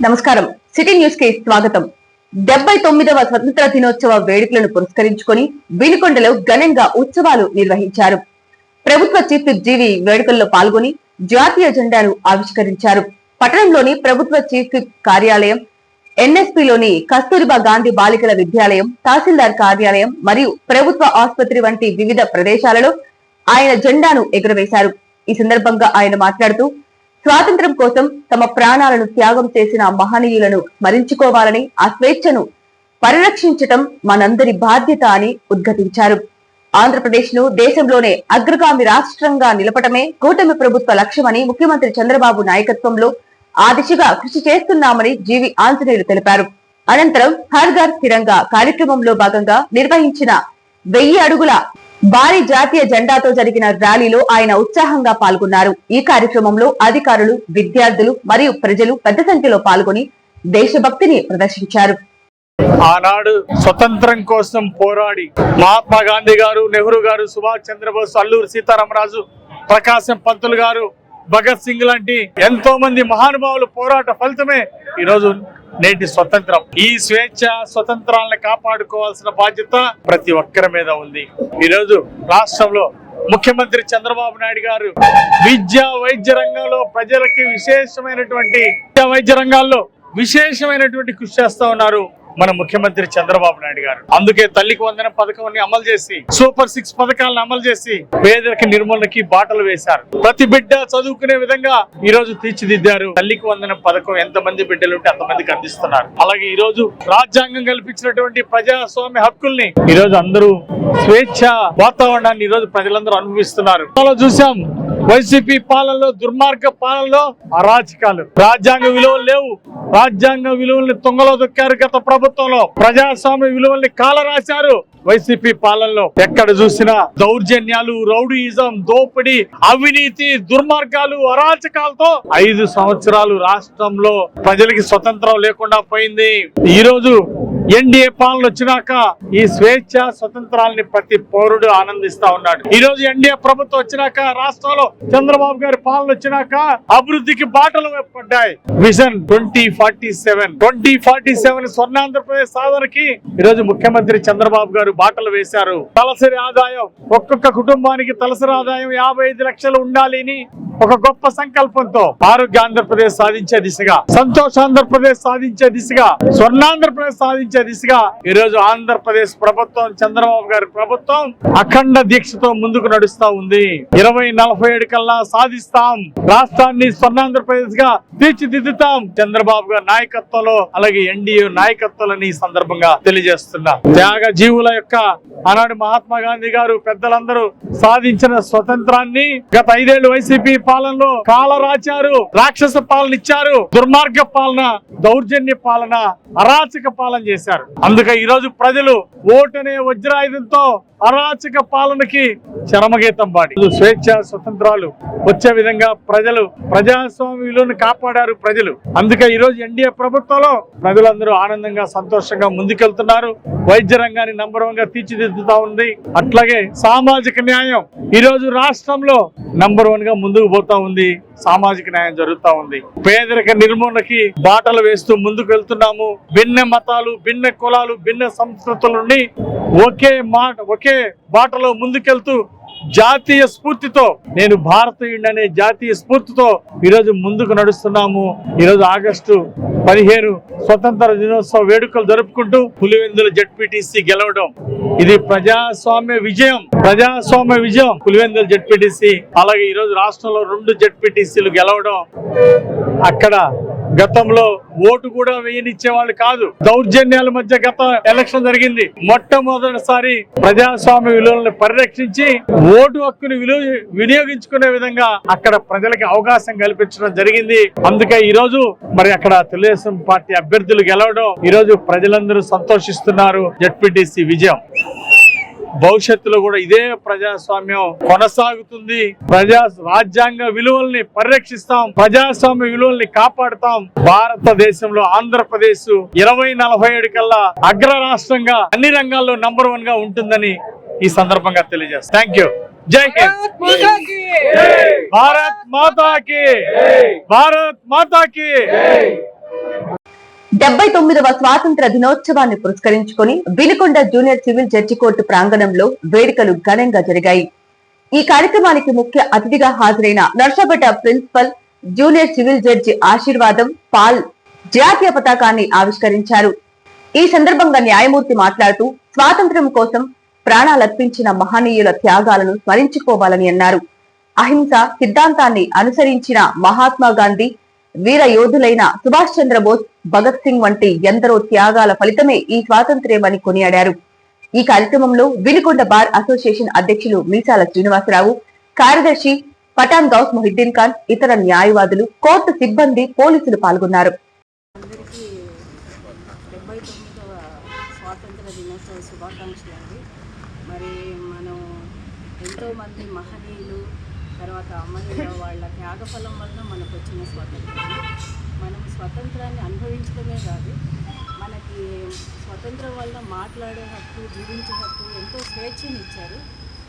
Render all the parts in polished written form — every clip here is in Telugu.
నమస్కారం. సిటీ న్యూస్ కి స్వాగతం. 79వ స్వతంత్ర దినోత్సవ వేడుకలను పురస్కరించుకొని వినుకొండలో ఘనంగా ఉత్సవాలు నిర్వహించారు. ప్రభుత్వ చీఫ్ విప్ జీవి వేడుకల్లో పాల్గొని జాతీయ జెండాను ఆవిష్కరించారు. పట్టణంలోని ప్రభుత్వ చీఫ్ విప్ కార్యాలయం, ఎన్ఎస్పీలోని కస్తూరిబా గాంధీ బాలికల విద్యాలయం, తహసీల్దార్ కార్యాలయం మరియు ప్రభుత్వ ఆసుపత్రి వంటి వివిధ ప్రదేశాలలో ఆయన జెండాను ఎగురవేశారు. ఈ సందర్భంగా ఆయన మాట్లాడుతూ, స్వాతంత్ర్యం కోసం తమ ప్రాణాలను త్యాగం చేసిన మహనీయులను స్మరించుకోవాలని, ఆ స్వేచ్ఛను పరిరక్షించటం మనందరి బాధ్యత అని ఉద్ఘాటించారు. ఆంధ్రప్రదేశ్ ను దేశంలోనే అగ్రగామి రాష్ట్రంగా నిలపటమే కూటమి ప్రభుత్వ లక్ష్యమని ముఖ్యమంత్రి చంద్రబాబు నాయకత్వంలో ఆ దిశగా కృషి చేస్తున్నామని జీవి ఆంజనేయులు తెలిపారు. అనంతరం హర్ ఘర్ తిరంగా కార్యక్రమంలో భాగంగా నిర్వహించిన 1000 అడుగుల భారీ జాతీయ జెండాతో జరిగిన ర్యాలీలో ఆయన ఉత్సాహంగా పాల్గొన్నారు. ఈ కార్యక్రమంలో అధికారులు, విద్యార్థులు మరియు ప్రజలు పెద్ద సంఖ్యలో పాల్గొని దేశభక్తిని ప్రదర్శించారు. ఆనాడు స్వతంత్రం కోసం పోరాడి మహాత్మా గాంధీ గారు, నెహ్రూ గారు, సుభాష్ చంద్రబోస్, అల్లూరి సీతారామరాజు, ప్రకాశం పంతులు గారు, భగత్ సింగ్ లాంటి ఎంతో మంది మహానుభావులు పోరాట ఫలితమే ఈరోజు నేటి స్వతంత్రం. ఈ స్వేచ్ఛ స్వతంత్రాలను కాపాడుకోవాల్సిన బాధ్యత ప్రతి ఒక్కరి మీద ఉంది. ఈరోజు రాష్ట్రంలో ముఖ్యమంత్రి చంద్రబాబు నాయుడు గారు విద్యా వైద్య రంగంలో ప్రజలకి విశేషమైనటువంటి కృషి చేస్తా ఉన్నారు మన ముఖ్యమంత్రి చంద్రబాబు నాయుడు గారు. అందుకే తల్లికి వందనం పథకాన్ని అమలు చేసి, సూపర్ 6 పథకాలను అమలు చేసి పేదరిక నిర్మూలనకి బాటలు వేశారు. ప్రతి బిడ్డ చదువుకునే విధంగా ఈ రోజు తీర్చిదిద్దారు. తల్లికి వందనం పథకం ఎంతమంది బిడ్డలు ఉంటే అంతమందికి అందిస్తున్నారు. అలాగే ఈ రోజు రాజ్యాంగం కల్పించినటువంటి ప్రజాస్వామ్య హక్కుల్ని ఈ రోజు అందరూ స్వేచ్ఛ వాతావరణాన్ని ఈ రోజు ప్రజలందరూ అనుభవిస్తున్నారు. చూసాం వైసీపీ పాలనలో, దుర్మార్గ పాలనలో అరాచకాలు, రాజ్యాంగ విలువలు లేవు. రాజ్యాంగ విలువల్ని తొంగలో దొక్కారు గత ప్రభుత్వంలో. ప్రజాస్వామ్య విలువల్ని కాలరాశారు వైసీపీ పాలనలో. ఎక్కడ చూసినా దౌర్జన్యాలు, రౌడీయిజం, దోపిడీ, అవినీతి, దుర్మార్గాలు, అరాచకాలతో 5 సంవత్సరాలు రాష్ట్రంలో ప్రజలకి స్వతంత్రం లేకుండా పోయింది. ఈ రోజు ఎన్డీఏ పాలన వచ్చినాక ఈ స్వేచ్ఛ స్వతంత్రాలని ప్రతి పౌరుడు ఆనందిస్తా ఉన్నాడు. ఈ రోజు ఎన్డీఏ ప్రభుత్వం వచ్చినాక, రాష్ట్రంలో చంద్రబాబు గారి పాలన వచ్చినాక అభివృద్ధికి బాటలు పడ్డాయి. విజన్ 2047 స్వర్ణాంధ్రప్రదేశ్ సాధనకి ఈ రోజు ముఖ్యమంత్రి చంద్రబాబు గారు బాటలు వేశారు. తలసరి ఆదాయం, ఒక్కొక్క కుటుంబానికి తలసరి ఆదాయం 55 లక్షలు ఉండాలి అని ఒక గొప్ప సంకల్పంతో ఆరోగ్య ఆంధ్రప్రదేశ్ సాధించే దిశగా, సంతోష ఆంధ్రప్రదేశ్ సాధించే దిశగా, స్వర్ణాంధ్రప్రదేశ్ సాధించే దిశగా ఈ రోజు ఆంధ్రప్రదేశ్ ప్రభుత్వం, చంద్రబాబు గారి ప్రభుత్వం అఖండ దీక్షతో ముందుకు నడుస్తా ఉంది. 2047 కల్లా సాధిస్తాం, రాష్ట్రాన్ని స్వర్ణాంధ్రప్రదేశ్ గా తీర్చిదిద్దుతాం చంద్రబాబు గారి నాయకత్వంలో, అలాగే ఎన్డీఏ నాయకత్వాలని ఈ సందర్భంగా తెలియజేస్తున్నా. త్యాగ జీవుల యొక్క ఆనాడు మహాత్మా గాంధీ గారు, పెద్దలందరూ సాధించిన స్వతంత్రాన్ని గత 5 ఏళ్లు వైసీపీ పాలనలో కాలరాచారు, రాక్షస పాలన ఇచ్చారు, దుర్మార్గ పాలన, దౌర్జన్య పాలన, అరాచక పాలన చేశారు. అందుకే ఈ రోజు ప్రజలు ఓటనే వజ్రాయుధంతో అరాచక పాలనకి చరమగీతం పాడి స్వేచ్ఛ స్వతంత్రాలు వచ్చే విధంగా ప్రజలు ప్రజాస్వామ్య విలువను కాపాడారు ప్రజలు. అందుకే ఈ రోజు ఎన్డీఏ ప్రభుత్వంలో ప్రజలందరూ ఆనందంగా, సంతోషంగా ముందుకెళ్తున్నారు. వైద్య రంగాన్ని నంబర్ 1 గా తీర్చిదిద్దుతా ఉంది. అట్లాగే సామాజిక న్యాయం ఈ రోజు రాష్ట్రంలో నంబర్ 1 గా ముందుకు పోతా ఉంది. సామాజిక న్యాయం జరుగుతా ఉంది. పేదరిక నిర్మూలనకి బాటలు వేస్తూ ముందుకు వెళ్తున్నాము. భిన్న మతాలు, భిన్న కులాలు, భిన్న సంస్కృతుల నుండి ఒకే బాటలో ముందుకెళ్తూ జాతీయ స్ఫూర్తితో, నేను భారతీయుడనే జాతీయ స్ఫూర్తితో ఈరోజు ముందుకు నడుస్తున్నాము. ఈరోజు ఆగస్టు 15 స్వతంత్ర దినోత్సవ వేడుకలు జరుపుకుంటూ పులివెందుల జెడ్పీటీసీ గెలవడం ఇది ప్రజాస్వామ్య విజయం. పులివెందుల జెడ్పీటీసీ, అలాగే ఈరోజు రాష్ట్రంలో 2 జెడ్పీటీసీలు గెలవడం. అక్కడ గతంలో ఓటు కూడా వేయనిచ్చే వాళ్ళు కాదు, దౌర్జన్యాల మధ్య గత ఎలక్షన్ జరిగింది. మొట్టమొదటిసారి ప్రజాస్వామ్య విలువలను పరిరక్షించి ఓటు హక్కుని వినియోగించుకునే విధంగా అక్కడ ప్రజలకి అవకాశం కల్పించడం జరిగింది. అందుకే ఈ రోజు మరి అక్కడ తెలుగుదేశం పార్టీ అభ్యర్థులు గెలవడం ఈ రోజు ప్రజలందరూ సంతోషిస్తున్నారు. జెడ్పీటీసీ విజయం. భవిష్యత్తులో కూడా ఇదే ప్రజాస్వామ్యం కొనసాగుతుంది. రాజ్యాంగ విలువల్ని పరిరక్షిస్తాం, ప్రజాస్వామ్య విలువల్ని కాపాడుతాం. భారతదేశంలో ఆంధ్రప్రదేశ్ 2047 కల్లా అగ్ర రాష్ట్రంగా అన్ని రంగాల్లో నంబర్ 1 గా ఉంటుందని ఈ సందర్భంగా తెలియజేస్తాం. Thank you. జై హింద్. భారత్ మాతా కీ. భారత్ మాతా కీ. 79వ స్వాతంత్ర దినోత్సవాన్ని పురస్కరించుకొని Vinukonda junior civil judge court ప్రాంగణంలో వేడుకలు ఘనంగా జరిగాయి. ఈ కార్యక్రమానికి ముఖ్య అతిథిగా హాజరైన Narsapeta principal junior civil judge Ashirvadam Paul జాతీయ పతాకాన్ని ఆవిష్కరించారు. ఈ సందర్భంగా న్యాయమూర్తి మాట్లాడుతూ స్వాతంత్ర్యం కోసం ప్రాణాలర్పించిన మహనీయుల త్యాగాలను స్మరించుకోవాలని అన్నారు. అహింస సిద్ధాంతాన్ని అనుసరించిన మహాత్మా గాంధీ, వీర యోధులైన సుభాష్ చంద్రబోస్, భగత్ సింగ్ వంటి ఎందరో త్యాగాల ఫలితమే ఈ స్వాతంత్ర్యమని కొనియాడారు. ఈ కార్యక్రమంలో వినుకొండ బార్ అసోసియేషన్ అధ్యక్షులు మీసాల శ్రీనివాసరావు, కార్యదర్శి పఠాన్ గౌస్ మొహిద్దీన్ ఖాన్, ఇతర న్యాయవాదులు, కోర్టు సిబ్బంది, పోలీసులు పాల్గొన్నారు. అందరికీ 79వ స్వాతంత్ర దినోత్సవ శుభాకాంక్షలు అండి. మరి మనం ఎంతోమంది మహనీయులు, తర్వాత అమరుల వాళ్ళ త్యాగఫలం వలన మనకు వచ్చిన స్వాతంత్రం. మనం స్వతంత్రాన్ని అనుభవించడమే కాదు, మనకి స్వతంత్రం వల్ల మాట్లాడే హక్కు, జీవించే హక్కు, ఎంతో స్వేచ్ఛనిచ్చారు.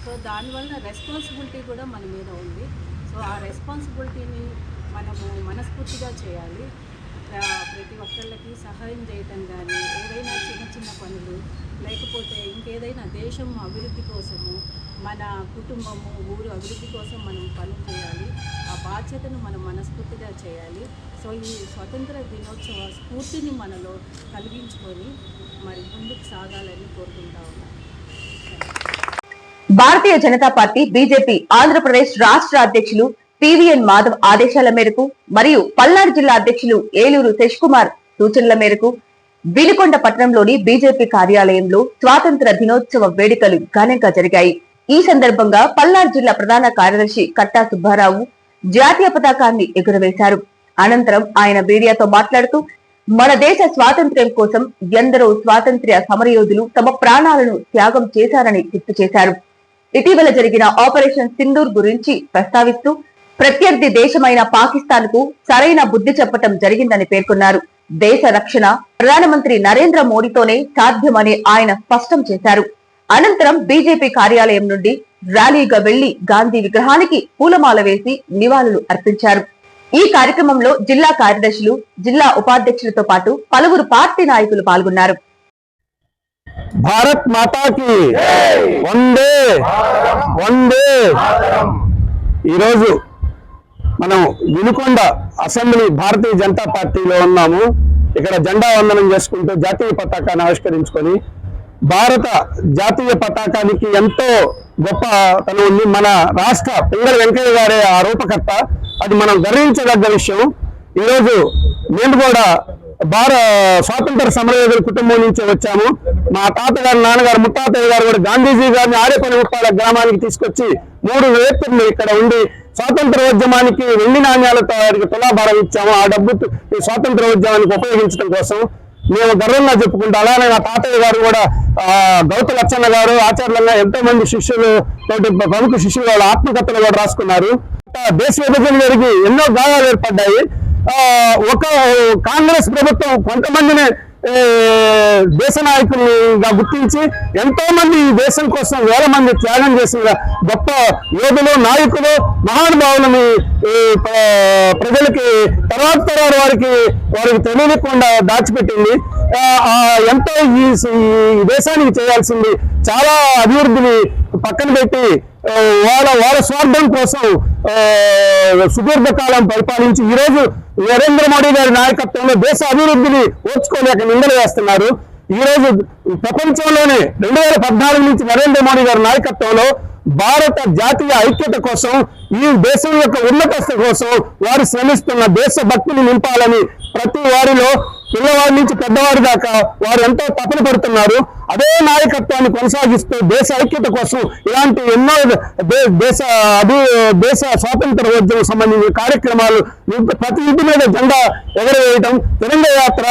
సో దానివల్ల రెస్పాన్సిబిలిటీ కూడా మన మీద ఉంది. సో ఆ రెస్పాన్సిబిలిటీని మనము మనస్ఫూర్తిగా చేయాలి. ప్రతి ఒక్కళ్ళకి సహాయం చేయటం కానీ, ఏదైనా చిన్న చిన్న పనులు, లేకపోతే ఇంకేదైనా దేశం అభివృద్ధి కోసము, మన కుటుంబము, ఊరు అభివృద్ధి కోసం మనం పనులు చేయాలి. ఆ బాధ్యతను మనం మనస్ఫూర్తిగా చేయాలి. సో ఈ స్వతంత్ర దినోత్సవ స్ఫూర్తిని మనలో కలిగించుకొని మరి ముందుకు సాగాలని కోరుకుంటా ఉన్నాను. భారతీయ జనతా పార్టీ బీజేపీ ఆంధ్రప్రదేశ్ రాష్ట్ర అధ్యక్షులు పివిఎన్ మాధవ్ ఆదేశాల మేరకు మరియు పల్నాడు జిల్లా అధ్యక్షులు ఏలూరు శశ్ కుమార్ సూచనల మేరకు వినుకొండ పట్టణంలోని బీజేపీ కార్యాలయంలో స్వాతంత్ర దినోత్సవ వేడుకలు ఘనంగా జరిగాయి. ఈ సందర్భంగా పల్నాడు జిల్లా ప్రధాన కార్యదర్శి కట్టా సుబ్బారావు జాతీయ పతాకాన్ని ఎగురవేశారు. అనంతరం ఆయన మీడియాతో మాట్లాడుతూ మన దేశ స్వాతంత్ర్యం కోసం ఎందరో స్వాతంత్ర్య సమరయోధులు తమ ప్రాణాలను త్యాగం చేశారని గుర్తు చేశారు. ఇటీవల జరిగిన ఆపరేషన్ సింధూర్ గురించి ప్రస్తావిస్తూ ప్రత్యర్థి దేశమైన పాకిస్తాన్ కు సరైన బుద్ధి చెప్పటం జరిగిందని పేర్కొన్నారు. దేశ రక్షణ ప్రధానమంత్రి నరేంద్ర మోడీతోనే సాధ్యమని ఆయన స్పష్టం చేశారు. అనంతరం బీజేపీ కార్యాలయం నుండి ర్యాలీగా వెళ్లి గాంధీ విగ్రహానికి పూలమాల వేసి నివాళులు అర్పించారు. ఈ కార్యక్రమంలో జిల్లా కార్యదర్శులు, జిల్లా ఉపాధ్యక్షులతో పాటు పలువురు పార్టీ నాయకులు పాల్గొన్నారు. భారత్ మాతాకి వందే వందే. ఈరోజు మనం వినుకొండ అసెంబ్లీ భారతీయ జనతా పార్టీలో ఉన్నాము. ఇక్కడ జెండా వందనం చేసుకుంటూ జాతీయ పతాకాన్ని ఆవిష్కరించుకొని, భారత జాతీయ పతాకానికి ఎంతో గొప్ప తను ఉంది. మన రాష్ట్ర పింగళి వెంకయ్య గారే ఆ రూపకర్త. అది మనం గర్వించదగ్గ విషయం. ఈరోజు మేము కూడా స్వాతంత్ర సమరయోధుల కుటుంబం నుంచి వచ్చాము. మా తాతగారు, నాన్నగారు, ముత్తాతయ్య గారు కూడా గాంధీజీ గారిని ఆరేపల్లి ముప్పాల గ్రామానికి తీసుకొచ్చి 3 వ్యక్తులు ఇక్కడ ఉండి స్వాతంత్రోద్యమానికి వెండి నాణ్యాలతో వారికి తులాభారం ఇచ్చాము. ఆ డబ్బు ఈ స్వాతంత్రోద్యమానికి ఉపయోగించడం కోసం మేము గర్వంగా చెప్పుకుంటాం. అలానే నా తాతయ్య గారు కూడా గౌతు లచ్చన్న గారు ఆచార్యంగా ఎంతో మంది శిష్యులు తోటి ప్రముఖ శిష్యులు వాళ్ళ ఆత్మకథలు కూడా రాసుకున్నారు. దేశ విభజన జరిగి ఎన్నో గాయాలు ఏర్పడ్డాయి. ఒక కాంగ్రెస్ ప్రభుత్వం కొంతమందిని దేశ నాయకులుగా గుర్తించి ఎంతో మంది ఈ దేశం కోసం వేల మంది త్యాగం చేసిన గొప్ప యోధులు, నాయకులు, మహానుభావులని ప్రజలకి తరాల వారికి తెలియకుండా దాచిపెట్టింది. ఎంతో ఈ దేశానికి చేయాల్సింది చాలా అభివృద్ధిని పక్కన పెట్టి వాళ్ళ స్వార్థం కోసం సుదీర్ఘకాలం పరిపాలించి ఈరోజు నరేంద్ర మోడీ గారి నాయకత్వంలో దేశ అభివృద్ధిని ఓర్చుకోలేక నిందలు వేస్తున్నారు. ఈరోజు ప్రపంచంలోనే 2014 నుంచి నరేంద్ర మోడీ గారి నాయకత్వంలో భారత జాతీయ ఐక్యత కోసం, ఈ దేశం యొక్క ఉన్నతస్థ కోసం వారు శ్రమిస్తున్న దేశభక్తిని నింపాలని ప్రతి వారిలో పిల్లవాడి నుంచి పెద్దవారి దాకా వారు ఎంతో తపన పడుతున్నారు. అదే నాయకత్వాన్ని కొనసాగిస్తూ దేశ ఐక్యత కోసం ఇలాంటి ఎన్నో దేశ స్వాతంత్రోద్యమం సంబంధించిన కార్యక్రమాలు ప్రతి ఇంటి మీద జెండా ఎగరవేయటం, తిరంగా యాత్ర,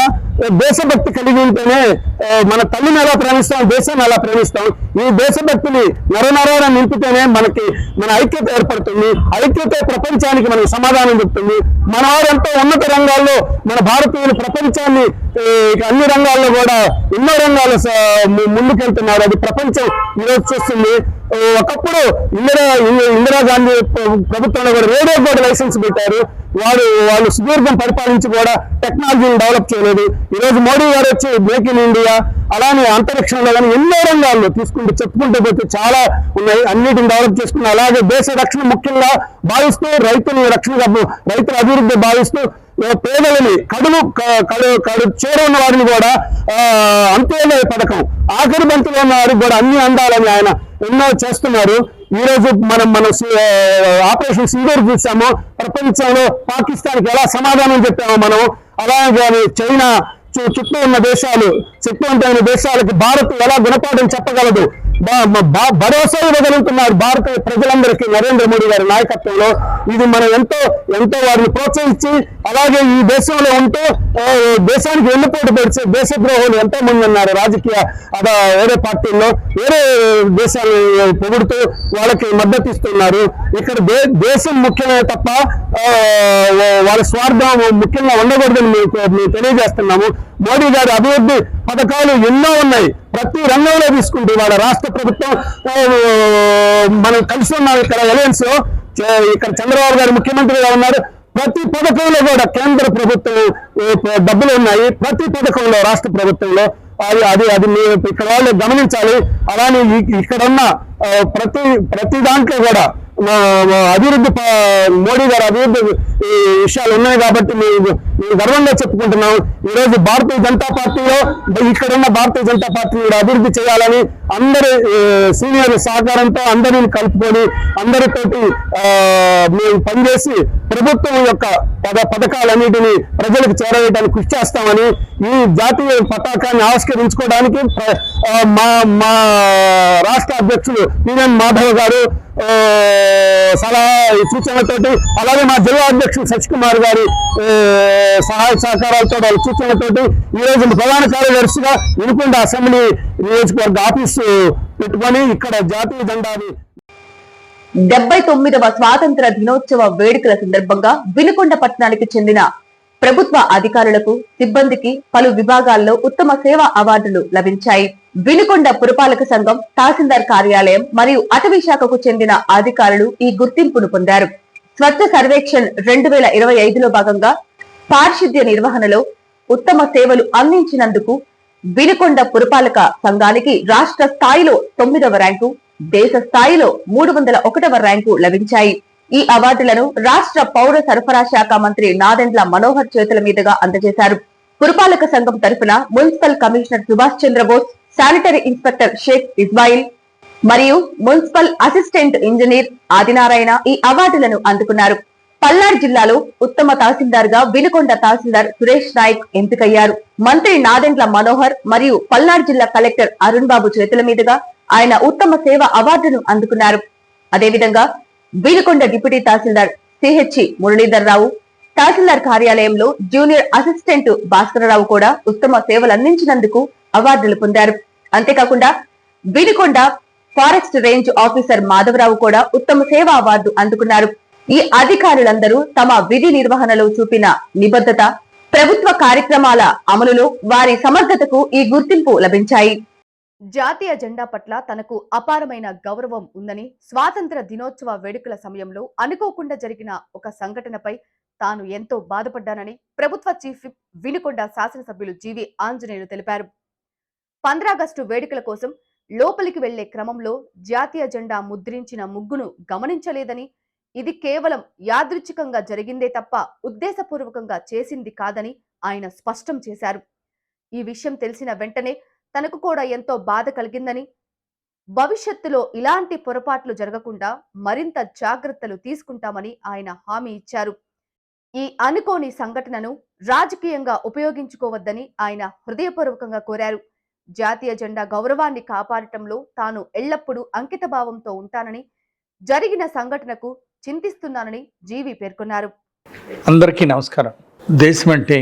దేశభక్తి కలిగి ఉంటేనే మన తల్లిని ఎలా ప్రేమిస్తాం, దేశాన్ని ఎలా ప్రేమిస్తాం. ఈ దేశభక్తిని నరనరాన నింపితేనే మన ఐక్యత ఏర్పడుతుంది. ఐక్యత ప్రపంచానికి మనకు సమాధానం చెప్తుంది. మన వారంతా ఉన్నత రంగాల్లో మన భారతీయులు ప్రపంచాన్ని అన్ని రంగాల్లో కూడా ఎన్నో రంగాలు ముందుకెళ్తున్నారు. అది ప్రపంచం ఈరోజు చూస్తుంది. ఒకప్పుడు ఇందిరాగాంధీ ప్రభుత్వంలో కూడా రేడియో కూడా లైసెన్స్ పెట్టారు. వాళ్ళు సుదీర్ఘం పరిపాలించి కూడా టెక్నాలజీని డెవలప్ చేయలేదు. ఈరోజు మోడీ గారు వచ్చి మేక్ ఇన్ ఇండియా, అలానే అంతరిక్షంలో కానీ ఎన్నో రంగాల్లో చెప్పుకుంటూ పోతే చాలా ఉన్నాయి. అన్నిటిని డెవలప్ చేసుకుని అలాగే దేశ రక్షణ ముఖ్యంగా భావిస్తూ, రైతుల అభివృద్ధి భావిస్తూ, పేదలని కడు చేరున్న వారిని కూడా అంత్యోదయ పథకం ఆఖరి బంతిలో ఉన్న వారికి కూడా అన్ని అందాలని ఆయన ఎన్నో చేస్తున్నారు. ఈ రోజు మనం ఆపరేషన్ సింధూర్ చూసాము. ప్రపంచంలో పాకిస్తాన్కి ఎలా సమాధానం చెప్పామో మనం, అలాగే చైనా చుట్టూ ఉన్న దేశాలు, శక్తివంతమైన దేశాలకి భారత్ ఎలా గుణపాఠం చెప్పగలదు, భరోసా ఇవ్వగలుగుతున్నారు భారత ప్రజలందరికీ నరేంద్ర మోడీ గారి నాయకత్వంలో. ఇది మనం ఎంతో వారిని ప్రోత్సహించి, అలాగే ఈ దేశంలో ఉంటూ దేశానికి వెన్నుపోటు పెడిచే దేశద్రోహులు ఎంతో మంది ఉన్నారు. రాజకీయ వేరే పార్టీల్లో వేరే దేశాలు పొగుడుతూ వాళ్ళకి మద్దతు ఇస్తున్నారు. ఇక్కడ దేశం ముఖ్యమే తప్ప వాళ్ళ స్వార్థం ముఖ్యంగా ఉండకూడదని మేము తెలియజేస్తున్నాము. మోడీ గారి అభివృద్ధి పథకాలు ఎన్నో ఉన్నాయి. ప్రతి రంగంలో తీసుకుంటే వాళ్ళ రాష్ట్ర ప్రభుత్వం మనం కలిసి ఉన్నాం. ఇక్కడ అలయన్స్ లో ఇక్కడ చంద్రబాబు గారు ముఖ్యమంత్రిగా ఉన్నారు. ప్రతి పథకంలో కూడా కేంద్ర ప్రభుత్వం డబ్బులు ఉన్నాయి. ప్రతి పథకంలో రాష్ట్ర ప్రభుత్వంలో అది ఇక్కడ వాళ్ళు గమనించాలి. అలానే ఇక్కడ ఉన్న ప్రతి దాంట్లో కూడా అభివృద్ధి, మోడీ గారి అభివృద్ధి విషయాలు ఉన్నాయి కాబట్టి మేము గర్వంగా చెప్పుకుంటున్నాం. ఈరోజు భారతీయ జనతా పార్టీలో ఇక్కడ ఉన్న భారతీయ జనతా పార్టీ కూడా అభివృద్ధి చేయాలని అందరి సీనియర్ సహకారంతో అందరిని కలుపుకొని అందరితోటి మేము పనిచేసి ప్రభుత్వం యొక్క పథకాలన్నిటినీ ప్రజలకు చేరవేయడానికి కృషి చేస్తామని, ఈ జాతీయ పతాకాన్ని ఆవిష్కరించుకోవడానికి మా రాష్ట్ర అధ్యక్షులు పిఎన్ మాధవ్ గారు సలహా సూచనలతోటి, అలాగే మా జిల్లా అధ్యక్షులు శశికుమార్ గారి సహాయ సహకారాలతో వాళ్ళ సూచనలతోటి ఈరోజు ప్రధాన కార్యదర్శిగా వినుకొండ అసెంబ్లీ నియోజకవర్గ ఆఫీసు పెట్టుకొని ఇక్కడ జాతీయ జెండాని 79వ స్వాతంత్ర దినోత్సవ వేడుకల సందర్భంగా వినుకొండ పట్టణానికి చెందిన ప్రభుత్వ అధికారులకు, సిబ్బందికి పలు విభాగాల్లో ఉత్తమ సేవా అవార్డులు లభించాయి. వినుకొండ పురపాలక సంఘం, తహసీల్దార్ కార్యాలయం మరియు అటవీ శాఖకు చెందిన అధికారులు ఈ గుర్తింపును పొందారు. స్వచ్ఛ సర్వేక్షణ్ 2025లో భాగంగా పారిశుద్ధ్య నిర్వహణలో ఉత్తమ సేవలు అందించినందుకు వినుకొండ పురపాలక సంఘానికి రాష్ట్ర స్థాయిలో 9వ ర్యాంకు, దేశ స్థాయిలో 301వ ర్యాంకు లభించాయి. ఈ అవార్డులను రాష్ట్ర పౌర సరఫరా శాఖ మంత్రి నాదెండ్ల మనోహర్ చేతుల మీదుగా అందజేశారు. పురపాలక సంఘం తరఫున municipal commissioner Subhash Chandrabose, sanitary inspector Shaik Ismail మరియు మున్సిపల్ అసిస్టెంట్ ఇంజనీర్ ఆదినారాయణ ఈ అవార్డులను అందుకున్నారు. పల్నాడు జిల్లాలో ఉత్తమ తహసీల్దార్ గా వినుకొండ తహసీల్దార్ సురేష్ నాయక్ ఎంపికయ్యారు. మంత్రి నాదెండ్ల మనోహర్ మరియు పల్నాడు జిల్లా కలెక్టర్ అరుణ్ బాబు చేతుల మీదుగా ఆయన ఉత్తమ సేవ అవార్డును అందుకున్నారు. అదేవిధంగా వినుకొండ డిప్యూటీ తహసీల్దార్ సిహెచ్ మురళీధర్ రావు, తహసీల్దార్ కార్యాలయంలో జూనియర్ అసిస్టెంట్ భాస్కరరావు కూడా ఉత్తమ సేవలు అందించినందుకు అవార్డులు పొందారు. అంతేకాకుండా Vinukonda forest range officer Madhavarao కూడా ఉత్తమ సేవా అవార్డు అందుకున్నారు. ఈ అధికారులందరూ తమ విధి నిర్వహణలో చూపిన నిబద్ధత, ప్రభుత్వ కార్యక్రమాల అమలులో వారి సమర్థతకు ఈ గుర్తింపు లభించాయి. జాతీయ జెండా పట్ల తనకు అపారమైన గౌరవం ఉందని, స్వాతంత్ర దినోత్సవ వేడుకల సమయంలో అనుకోకుండా జరిగిన ఒక సంఘటనపై తాను ఎంతో బాధపడ్డానని ప్రభుత్వ చీఫ్ విప్ వినుకొండ శాసనసభ్యులు జీవి ఆంజనేయులు తెలిపారు. 15 ఆగస్టు వేడుకల కోసం లోపలికి వెళ్లే క్రమంలో జాతీయ జెండా ముద్రించిన ముగ్గును గమనించలేదని, ఇది కేవలం యాదృచ్ఛికంగా జరిగిందే తప్ప ఉద్దేశపూర్వకంగా చేసింది కాదని ఆయన స్పష్టం చేశారు. ఈ విషయం తెలిసిన వెంటనే తనకు కూడా ఎంతో బాధ కలిగిందని, భవిష్యత్తులో ఇలాంటి పొరపాట్లు జరగకుండా మరింత జాగ్రత్తలు తీసుకుంటామని ఆయన హామీ ఇచ్చారు. ఈ అనుకోని సంఘటనను రాజకీయంగా ఉపయోగించుకోవద్దని ఆయన హృదయపూర్వకంగా కోరారు. జాతీయ జెండా గౌరవాన్ని కాపాడటంలో తాను ఎల్లప్పుడూ అంకితభావంతో ఉంటానని, జరిగిన సంఘటనకు చింతిస్తున్నానని జీవి పేర్కొన్నారు. అందరికీ నమస్కారం. దేశం అంటే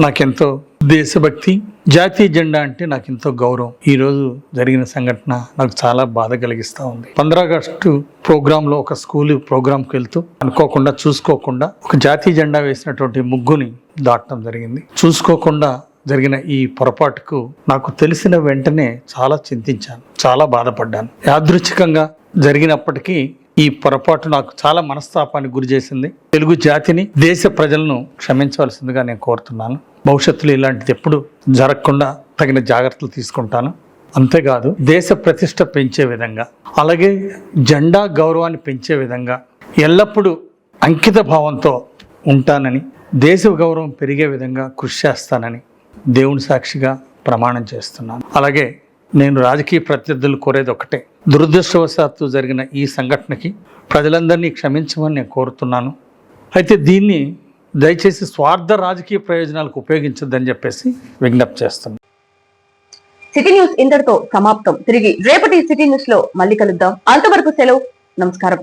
నాకెంతో దేశభక్తి, జాతీయ జెండా అంటే నాకు ఎంతో గౌరవం. ఈ రోజు జరిగిన సంఘటన నాకు చాలా బాధ కలిగిస్తా ఉంది. 15 ఆగస్టు ప్రోగ్రామ్ లో ఒక స్కూల్ ప్రోగ్రాంకి వెళ్తూ అనుకోకుండా చూసుకోకుండా ఒక జాతీయ జెండా వేసినటువంటి ముగ్గుని దాటడం జరిగింది. చూసుకోకుండా జరిగిన ఈ పొరపాటుకు నాకు తెలిసిన వెంటనే చాలా చింతించాను, చాలా బాధపడ్డాను. యాదృచ్ఛికంగా జరిగినప్పటికీ ఈ పొరపాటు నాకు చాలా మనస్తాపానికి గురి చేసింది. తెలుగు జాతిని, దేశ ప్రజలను క్షమించవలసిందిగా నేను కోరుతున్నాను. భవిష్యత్తులో ఇలాంటిది ఎప్పుడు జరగకుండా తగిన జాగ్రత్తలు తీసుకుంటాను. అంతేకాదు దేశ ప్రతిష్ట పెంచే విధంగా, అలాగే జెండా గౌరవాన్ని పెంచే విధంగా ఎల్లప్పుడూ అంకిత భావంతో ఉంటానని, దేశ గౌరవం పెరిగే విధంగా కృషి చేస్తానని దేవుని సాక్షిగా ప్రమాణం చేస్తున్నాను. అలాగే నేను రాజకీయ ప్రత్యర్థులు కోరేది ఒకటే, దురదృష్టవశాత్తు జరిగిన ఈ సంఘటనకి ప్రజలందరినీ క్షమించమని నేను కోరుతున్నాను. అయితే దీన్ని దయచేసి స్వార్థ రాజకీయ ప్రయోజనాలకు ఉపయోగించొద్దని చెప్పేసి విజ్ఞప్తి చేస్తున్నాను. సిటీ న్యూస్ ఇంతటితో సమాప్తం. తిరిగి రేపటి సిటీ న్యూస్ లో మళ్ళీ కలుద్దాం. అంతవరకు సెలవు. నమస్కారం.